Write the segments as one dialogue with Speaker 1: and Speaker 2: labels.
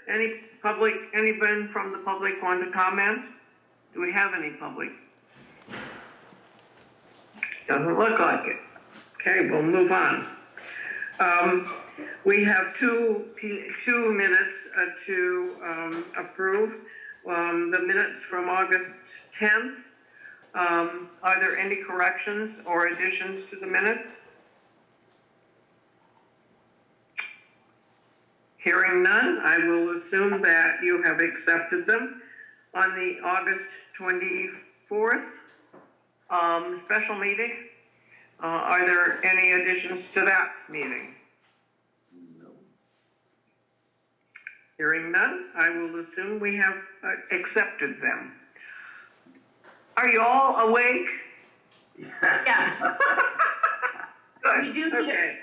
Speaker 1: Anyone from the public want to comment? Do we have any public? Doesn't look like it. Okay, we'll move on. We have two minutes to approve. The minutes from August 10th. Are there any corrections or additions to the minutes? Hearing none, I will assume that you have accepted them. On the August 24th special meeting, are there any additions to that meeting?
Speaker 2: No.
Speaker 1: Hearing none, I will assume we have accepted them. Are you all awake?
Speaker 3: Yeah.
Speaker 1: Good.
Speaker 3: We do need
Speaker 1: okay.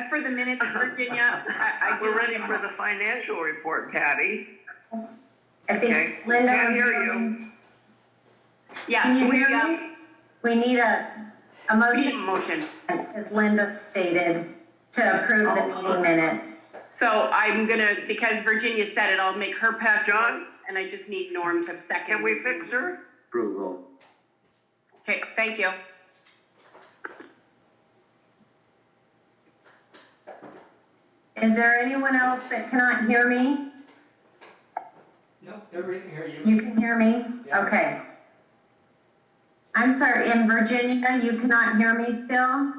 Speaker 3: For the minutes, Virginia, I do
Speaker 1: We're ready
Speaker 3: need
Speaker 1: for the financial report, Patty.
Speaker 4: I think
Speaker 1: Okay.
Speaker 4: Linda
Speaker 1: Can't
Speaker 4: was
Speaker 1: hear
Speaker 4: moving.
Speaker 3: Yeah,
Speaker 4: Can you hear me? We need a motion,
Speaker 3: motion.
Speaker 4: as Linda stated, to approve the meeting minutes.
Speaker 3: So I'm gonna, because Virginia said it, I'll make her pass.
Speaker 1: John?
Speaker 3: And I just need Norm to second.
Speaker 1: Can we fix her?
Speaker 2: Approval.
Speaker 3: Okay, thank you.
Speaker 4: Is there anyone else that cannot hear me?
Speaker 5: No, everybody can hear you.
Speaker 4: You can hear me?
Speaker 5: Yeah.
Speaker 4: Okay. I'm sorry, in Virginia, you cannot hear me still?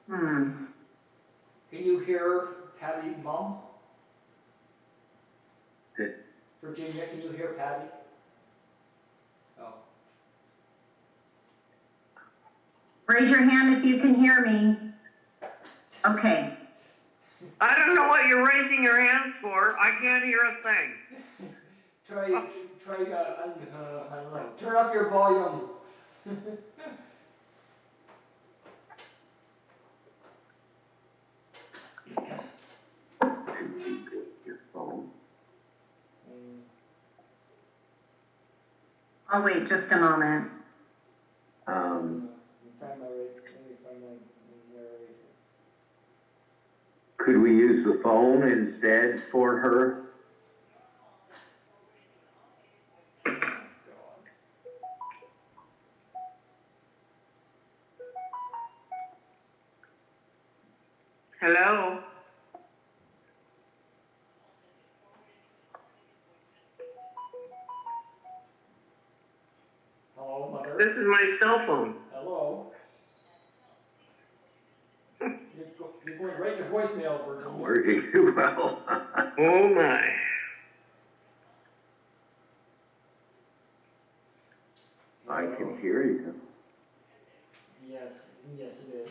Speaker 5: Can you hear Patty, Mom?
Speaker 2: Good.
Speaker 5: Virginia, can you hear Patty? Oh.
Speaker 4: Raise your hand if you can hear me. Okay.
Speaker 1: I don't know what you're raising your hands for. I can't hear a thing.
Speaker 5: Try, I don't know, turn up your volume.
Speaker 2: Your phone.
Speaker 4: I'll wait just a moment.
Speaker 2: Could we use the phone instead for her?
Speaker 1: Hello?
Speaker 5: Hello, Mother.
Speaker 1: This is my cell phone.
Speaker 5: Hello. You're going right to voicemail, Virginia.
Speaker 2: Working well.
Speaker 1: Oh my.
Speaker 2: I can hear you.
Speaker 5: Yes, yes it is.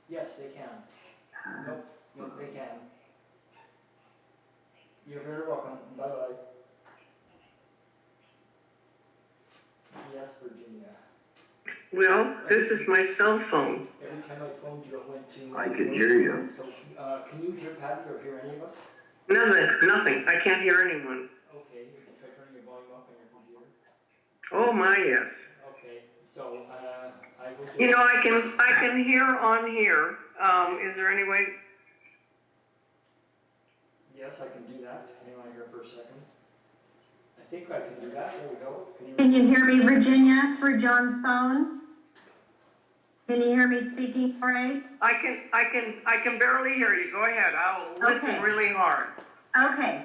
Speaker 5: Yes, they can. Nope, they can. You're very welcome. Bye-bye. Yes, Virginia.
Speaker 1: Well, this is my cell phone.
Speaker 5: Every time I phoned you, it went to...
Speaker 2: I can hear you.
Speaker 5: So, can you hear Patty or hear any of us?
Speaker 1: Nothing. I can't hear anyone.
Speaker 5: Okay, you can try turning your volume up on your computer.
Speaker 1: Oh my, yes.
Speaker 5: Okay, so, I will just...
Speaker 1: You know, I can hear on here. Is there any way?
Speaker 5: Yes, I can do that. Hang on here for a second. I think I can do that. There we go.
Speaker 4: Can you hear me, Virginia, through John's phone? Can you hear me speaking all right?
Speaker 1: I can barely hear you. Go ahead. I'll listen
Speaker 4: Okay.
Speaker 1: really hard.
Speaker 4: Okay.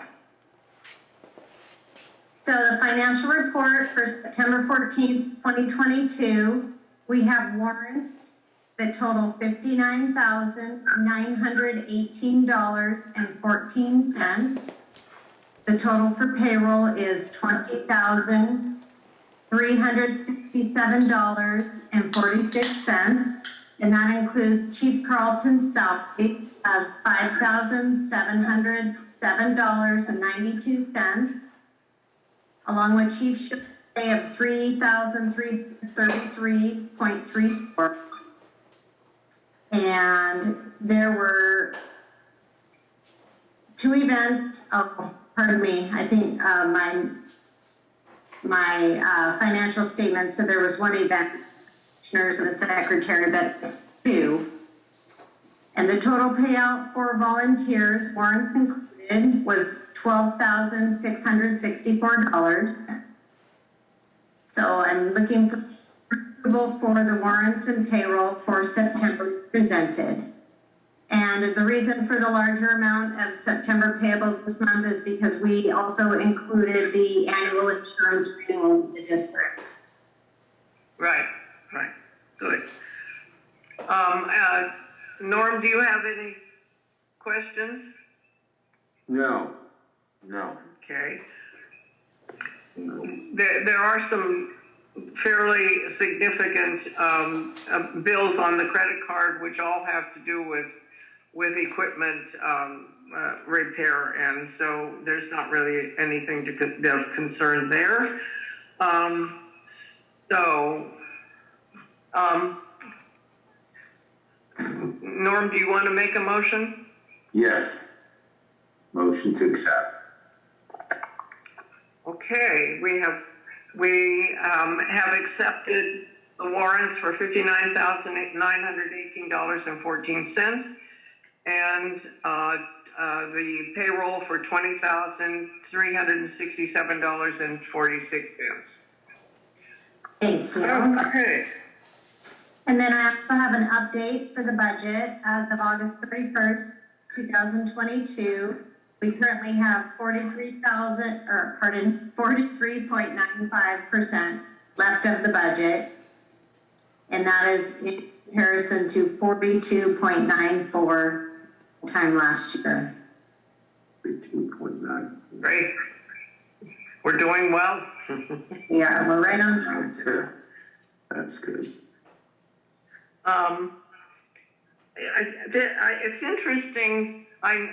Speaker 4: So the financial report for September 14th, 2022, we have warrants that total $59,918.14. The total for payroll is $20,367.46, and that includes Chief Carlton's salary of $5,707.92, along with Chief pay of $3,333.34. And there were two events, oh, pardon me, I think, my financial statement said there was one event, commissioners and the secretary, but it's two. And the total payout for volunteers, warrants included, was $12,664. So I'm looking for approval for the warrants and payroll for September as presented. And the reason for the larger amount of September payables this month is because we also included the annual insurance renewal of the district.
Speaker 1: Right, good. Norm, do you have any questions?
Speaker 2: No.
Speaker 1: Okay. There are some fairly significant bills on the credit card, which all have to do with equipment repair, and so there's not really anything of concern there. Norm, do you want to make a motion?
Speaker 2: Yes. Motion to accept.
Speaker 1: Okay, we have accepted the warrants for $59,918.14 and the payroll for $20,367.46.
Speaker 4: Thank you.
Speaker 1: Okay.
Speaker 4: And then I also have an update for the budget as of August 31st, 2022. We currently have 43.95% left of the budget. And that is in comparison to 42.94 time last year.
Speaker 2: 32.9.
Speaker 1: Great. We're doing well.
Speaker 4: Yeah, we're right on track.
Speaker 2: That's good.
Speaker 1: It's interesting. I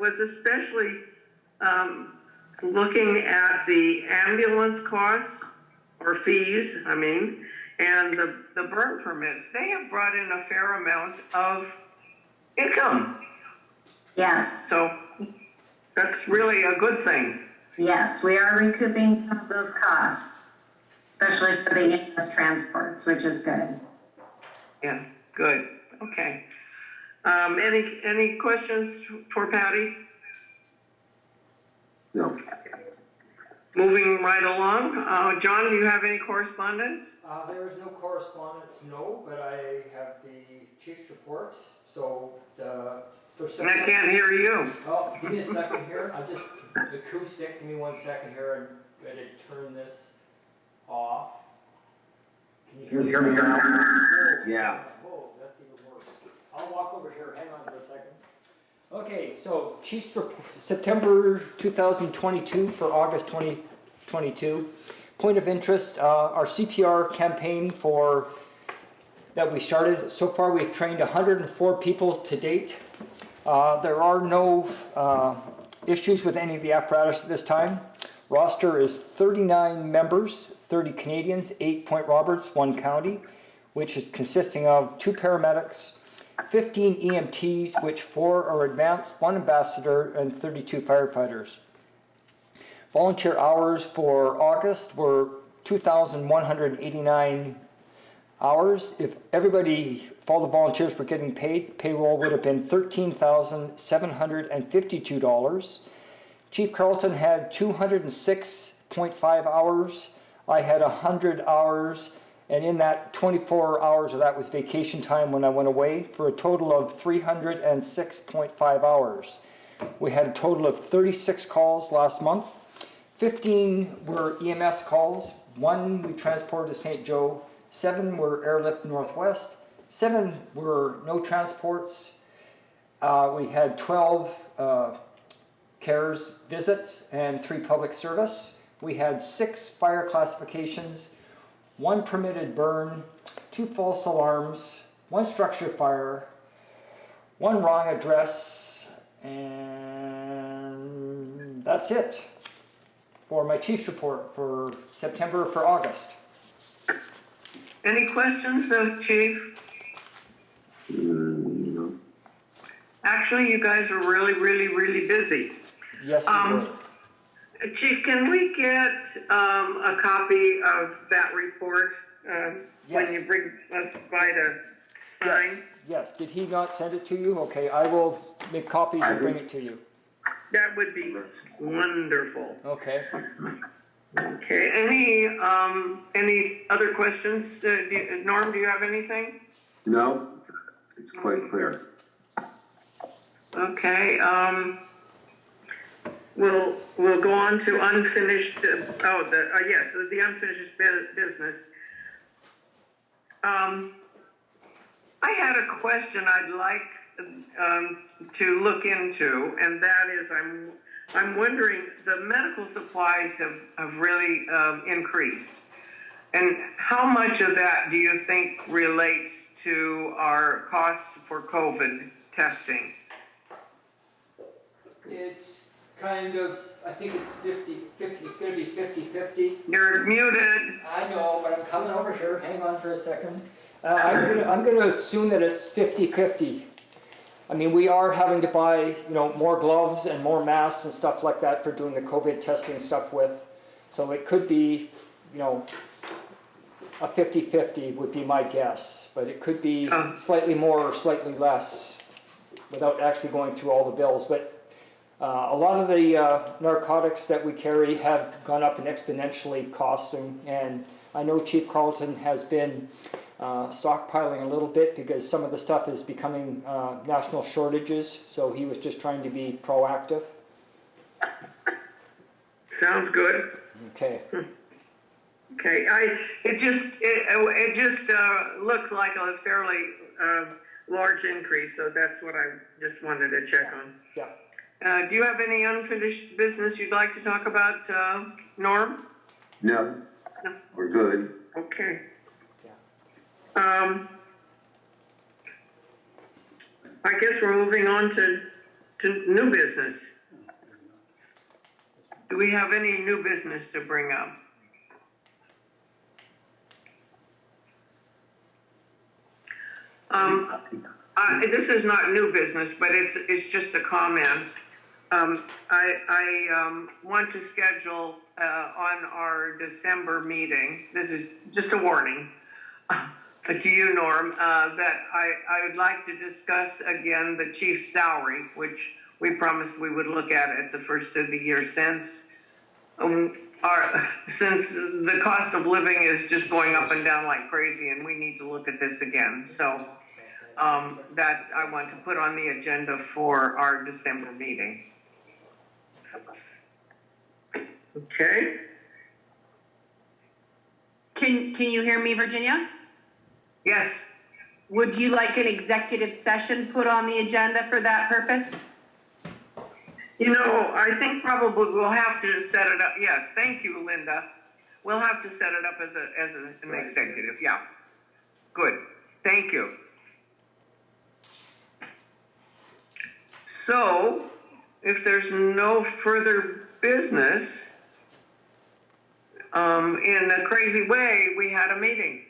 Speaker 1: was especially looking at the ambulance costs or fees, and the burn permits. They have brought in a fair amount of income.
Speaker 4: Yes.
Speaker 1: So that's really a good thing.
Speaker 4: Yes, we are recouping some of those costs, especially for the EMS transports, which is good.
Speaker 1: Yeah, good. Okay. Any questions for Patty?
Speaker 2: No.
Speaker 1: Moving right along. John, do you have any correspondence?
Speaker 5: There is no correspondence, no, but I have the chief's report, so
Speaker 1: And I can't hear you.
Speaker 5: Oh, give me a second here, the acoustic, give me 1 second here, I'm gonna turn this off. Can you hear me now?
Speaker 2: Yeah.
Speaker 5: Whoa, that's even worse. I'll walk over here, hang on for a second. Okay, so Chief's report, September 2022 for August 2022. Point of interest, our CPR campaign that we started, so far we've trained 104 people to date. There are no issues with any of the apparatus at this time. Roster is 39 members, 30 Canadians, 8 Point Roberts, 1 county, which is consisting of 2 paramedics, 15 EMTs, which 4 are advanced, 1 ambassador, and 32 firefighters. Volunteer hours for August were 2,189 hours. If all the volunteers were getting paid, payroll would have been $13,752. Chief Carlton had 206.5 hours. I had 100 hours, and in that 24 hours of that was vacation time when I went away, for a total of 306.5 hours. We had a total of 36 calls last month. 15 were EMS calls, 1 we transported to St. Joe, 7 were Airlift Northwest, 7 were no transports. We had 12 CARES visits and 3 public service. We had 6 fire classifications, 1 permitted burn, 2 false alarms, 1 structure fire, 1 wrong address, and that's it for my chief's report for September for August.
Speaker 1: Any questions of Chief?
Speaker 2: No.
Speaker 1: Actually, you guys are really, really, really busy.
Speaker 5: Yes, we will.
Speaker 1: Chief, can we get a copy of that report when
Speaker 5: Yes.
Speaker 1: you bring us by to sign?
Speaker 5: Yes, did he not send it to you? Okay, I will make copies and bring it to you.
Speaker 1: That would be wonderful.
Speaker 5: Okay.
Speaker 1: Okay, any other questions? Norm, do you have anything?
Speaker 2: No, it's quite clear.
Speaker 1: Okay, we'll go on to unfinished, the unfinished business. I had a question I'd like to look into, and that is I'm wondering, the medical supplies have really increased. And how much of that do you think relates to our costs for COVID testing?
Speaker 5: It's kind of, I think it's 50, it's gonna be 50-50.
Speaker 1: You're muted.
Speaker 5: I know, but I'm coming over here, hang on for a second. I'm gonna assume that it's 50-50. I mean, we are having to buy, more gloves and more masks and stuff like that for doing the COVID testing stuff with. So it could be, a 50-50 would be my guess, but it could be slightly more or slightly less without actually going through all the bills. But a lot of the narcotics that we carry have gone up and exponentially costing, and I know Chief Carlton has been stockpiling a little bit because some of the stuff is becoming national shortages, so he was just trying to be proactive.
Speaker 1: Sounds good.
Speaker 5: Okay.
Speaker 1: Okay, it just looks like a fairly large increase, so that's what I just wanted to check on.
Speaker 5: Yeah.
Speaker 1: Do you have any unfinished business you'd like to talk about, Norm?
Speaker 2: No, we're good.
Speaker 1: Okay.
Speaker 5: Yeah.
Speaker 1: I guess we're moving on to new business. Do we have any new business to bring up? This is not new business, but it's just a comment. I want to schedule on our December meeting, this is just a warning to you, Norm, that I would like to discuss again the chief's salary, which we promised we would look at the first of the year since the cost of living is just going up and down like crazy, and we need to look at this again. So that I want to put on the agenda for our December meeting. Okay.
Speaker 3: Can you hear me, Virginia?
Speaker 1: Yes.
Speaker 3: Would you like an executive session put on the agenda for that purpose?
Speaker 1: I think probably we'll have to set it up. Yes, thank you, Linda. We'll have to set it up as an executive. Yeah. Good. Thank you. So, if there's no further business, in a crazy way, we had a meeting.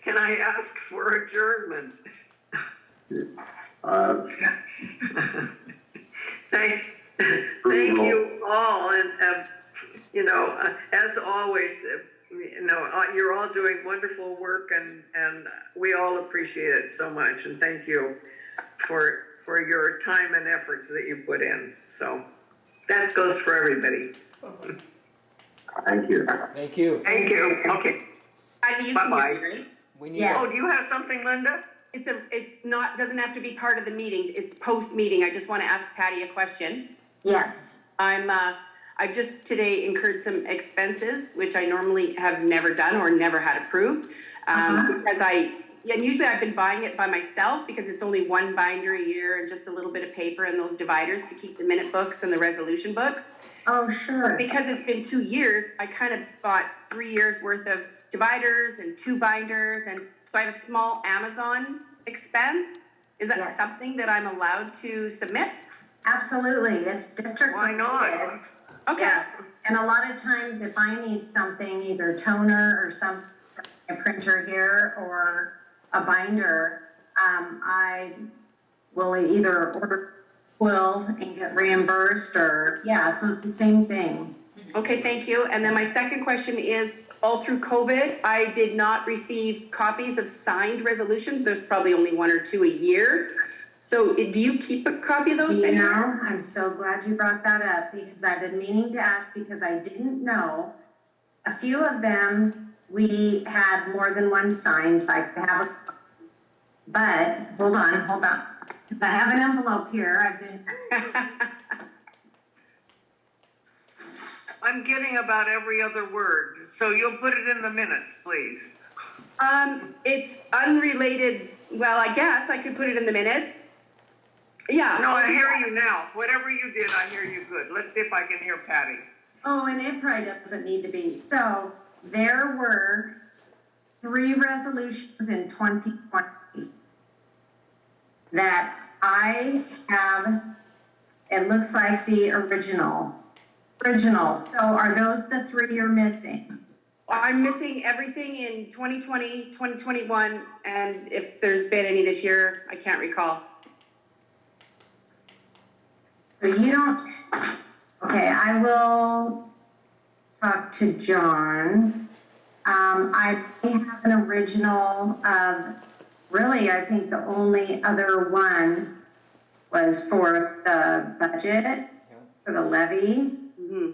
Speaker 1: Can I ask for adjournment? Thank you all, and as always, you're all doing wonderful work, and we all appreciate it so much, and thank you for your time and effort that you put in. So that goes for everybody.
Speaker 2: Thank you.
Speaker 5: Thank you.
Speaker 1: Thank you. Okay.
Speaker 3: And you can
Speaker 1: Bye-bye.
Speaker 3: hear me, right?
Speaker 5: We need
Speaker 4: Yes.
Speaker 1: Oh, do you have something, Linda?
Speaker 3: Doesn't have to be part of the meeting. It's post-meeting. I just want to ask Patty a question.
Speaker 4: Yes.
Speaker 3: I've just today incurred some expenses, which I normally have never done or never had approved. Because usually I've been buying it by myself because it's only one binder a year and just a little bit of paper and those dividers to keep the minute books and the resolution books.
Speaker 4: Oh, sure.
Speaker 3: Because it's been 2 years, I kind of bought 3 years worth of dividers and 2 binders, and so I have a small Amazon expense. Is that
Speaker 4: Yes.
Speaker 3: something that I'm allowed to submit?
Speaker 4: Absolutely. It's district.
Speaker 1: Why not?
Speaker 4: related.
Speaker 3: Okay.
Speaker 4: Yes. And a lot of times if I need something, either toner or a printer here, or a binder, I will either order quill and get reimbursed or, yeah, so it's the same thing.
Speaker 3: Okay, thank you. And then my second question is, all through COVID, I did not receive copies of signed resolutions. There's probably only one or two a year. So do you keep a copy of those?
Speaker 4: Do you
Speaker 3: anywhere?
Speaker 4: know, I'm so glad you brought that up because I've been meaning to ask because I didn't know. A few of them, we had more than one sign, so I could have a, but hold on, because I have an envelope here. I've been,
Speaker 1: I'm getting about every other word, so you'll put it in the minutes, please.
Speaker 3: It's unrelated. Well, I guess I could put it in the minutes. Yeah.
Speaker 1: No, I hear you now. Whatever you did, I hear you good. Let's see if I can hear Patty.
Speaker 4: oh, and it probably doesn't need to be. So there were 3 resolutions in 2020 that I have, it looks like the original. So are those the 3 you're missing?
Speaker 3: I'm missing everything in 2020, 2021, and if there's been any this year, I can't recall.
Speaker 4: So you don't, okay, I will talk to John. I have an original of, really, I think the only other one was for the budget, for the levy.
Speaker 3: Mm-hmm.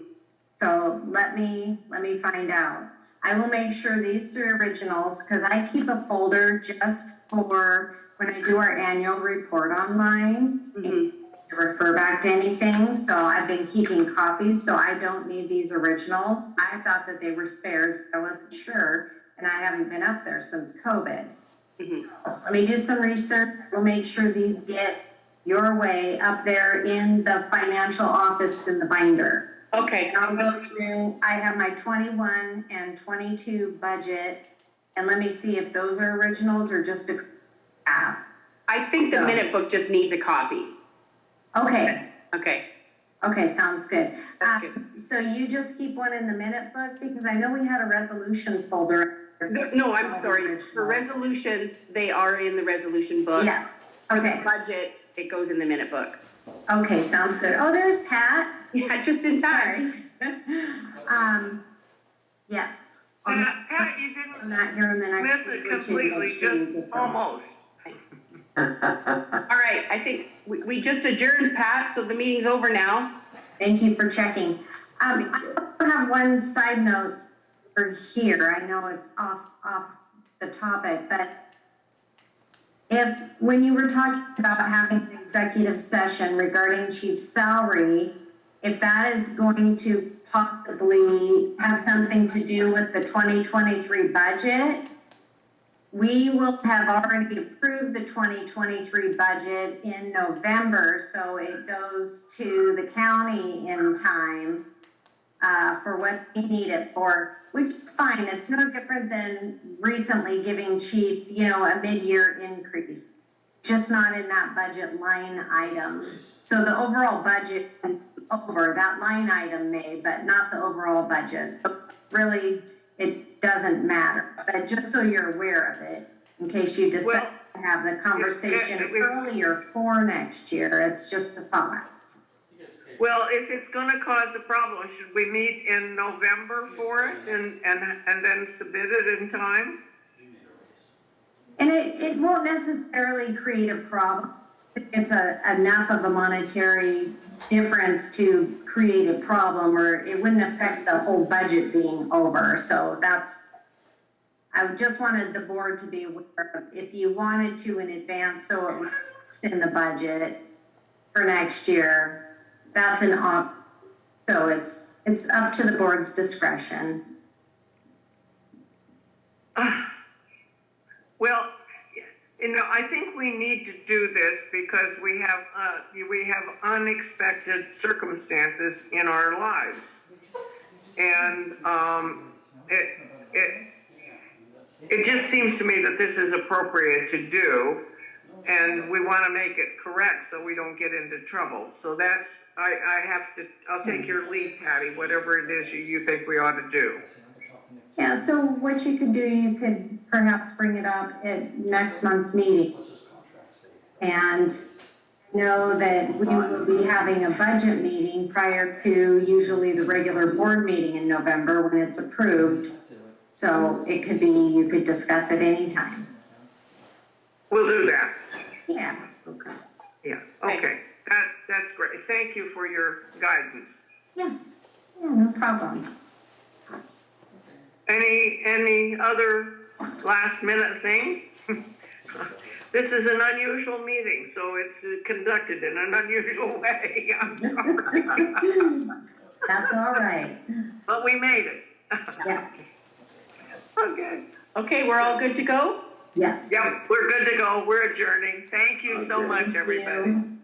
Speaker 4: So let me find out. I will make sure these 3 originals, because I keep a folder just for when I do our annual report online.
Speaker 3: Mm-hmm.
Speaker 4: To refer back to anything, so I've been keeping copies, so I don't need these originals. I thought that they were spares, but I wasn't sure, and I haven't been up there since COVID.
Speaker 3: Mm-hmm.
Speaker 4: So let me do some research. We'll make sure these get your way up there in the financial office in the binder.
Speaker 3: Okay.
Speaker 4: And I'll go through, I have my 21 and 22 budget, and let me see if those are originals or just a half.
Speaker 3: I think the
Speaker 4: So-
Speaker 3: minute book just needs a copy.
Speaker 4: Okay.
Speaker 3: Okay.
Speaker 4: Okay, sounds good.
Speaker 3: That's good.
Speaker 4: So you just keep one in the minute book, because I know we had a resolution folder.
Speaker 3: No, I'm sorry.
Speaker 4: Originals.
Speaker 3: For resolutions, they are in the resolution book.
Speaker 4: Yes,
Speaker 3: For the
Speaker 4: okay,
Speaker 3: budget, it goes in the minute book.
Speaker 4: okay, sounds good. Oh, there's Pat.
Speaker 3: Yeah, just in time.
Speaker 4: Sorry. Yes.
Speaker 1: Pat, you
Speaker 4: I'm
Speaker 1: didn't
Speaker 4: not here in the next
Speaker 1: miss
Speaker 4: week
Speaker 1: it
Speaker 4: or two.
Speaker 1: completely,
Speaker 4: Make sure you
Speaker 1: just
Speaker 4: get those.
Speaker 1: almost.
Speaker 3: All right, I think we just adjourned, Pat, so the meeting's over now.
Speaker 4: Thank you for checking. I have one side note for here. I know it's off the topic, but when you were talking about having an executive session regarding chief's salary, if that is going to possibly have something to do with the 2023 budget, we will have already approved the 2023 budget in November, so it goes to the county in time for what they need it for, which is fine. It's no different than recently giving chief, a mid-year increase, just not in that budget line item. So the overall budget over, that line item may, but not the overall budget. So really, it doesn't matter, but just so you're aware of it, in case you decide to have the conversation earlier for next year, it's just a thought.
Speaker 1: Well, if it's gonna cause a problem, should we meet in November for it and then submit it in time?
Speaker 4: And it won't necessarily create a problem. It's enough of a monetary difference to create a problem, or it wouldn't affect the whole budget being over. So I just wanted the board to be aware of, if you wanted to in advance, so it's in the budget for next year, that's an option. So it's up to the board's discretion.
Speaker 1: Well, I think we need to do this because we have unexpected circumstances in our lives. And it just seems to me that this is appropriate to do, and we want to make it correct so we don't get into trouble. So that's, I'll take your lead, Patty, whatever it is you think we ought to do.
Speaker 4: Yeah, so what you could do, you could perhaps bring it up at next month's meeting. And know that we will be having a budget meeting prior to usually the regular board meeting in November when it's approved. So it could be, you could discuss it anytime.
Speaker 1: We'll do that.
Speaker 4: Yeah, okay.
Speaker 1: Yeah, okay. That's great. Thank you for your guidance.
Speaker 4: Yes, yeah, no problem.
Speaker 1: Any other last minute things? This is an unusual meeting, so it's conducted in an unusual way. I'm sorry.
Speaker 4: That's all right.
Speaker 1: But we made it.
Speaker 4: Yes,
Speaker 1: Okay.
Speaker 3: Okay, we're all good to go?
Speaker 4: yes.
Speaker 1: Yep, we're good to go. We're adjourning. Thank you so
Speaker 2: Okay.
Speaker 1: much,
Speaker 4: Thank
Speaker 1: everybody.
Speaker 4: you.